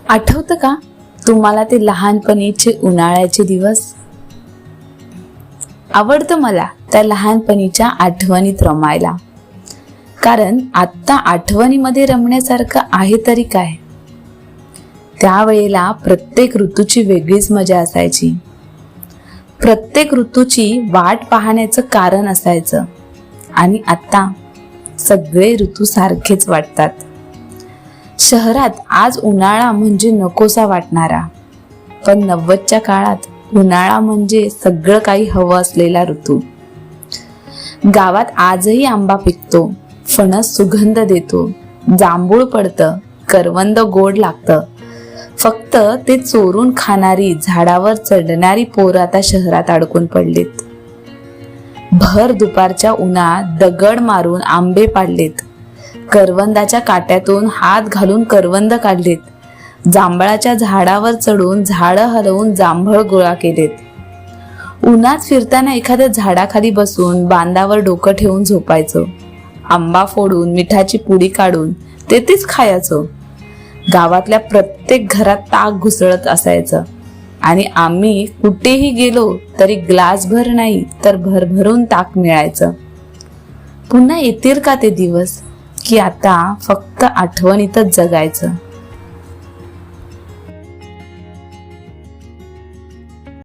आठवतं का तुम्हाला ते लहानपणीचे उन्हाळ्याचे दिवस? आवडतं मला त्या लहानपणीच्या आठवणीत रमायला, कारण आत्ता आठवणीमध्ये रमण्यासारखं आहे तरी काय. त्यावेळेला प्रत्येक ऋतूची वेगळीच मजा असायची. प्रत्येक ऋतूची वाट पाहण्याचं कारण असायचं. आणि आता सगळे ऋतू सारखेच वाटतात. शहरात आज उन्हाळा म्हणजे नकोसा वाटणारा, पण 90च्या काळात उन्हाळा म्हणजे सगळं काही हवं असलेला ऋतू. गावात आजही आंबा पिकतो, फणस सुगंध देतो, जांभूळ पडतं, करवंद गोड लागतं. फक्त ते चोरून खाणारी, झाडावर चढणारी पोरं आता शहरात अडकून पडलीत. भर दुपारच्या उन्हात दगड मारून आंबे पाडलेत, करवंदाच्या काट्यातून हात घालून करवंद काढलेत, जांभळाच्या झाडावर चढून झाडं हलवून जांभळ गोळा केलेत. उन्हात फिरताना एखाद्या झाडाखाली बसून बांधावर डोकं ठेवून झोपायचं. आंबा फोडून मिठाची पुडी काढून तेच खायचं. गावातल्या प्रत्येक घरात ताक घुसळत असायचं आणि आम्ही कुठेही गेलो तरी ग्लासभर नाही तर भरभरून ताक मिळायचं. पुन्हा येतील का ते दिवस, की आता फक्त आठवणीतच जगायचं?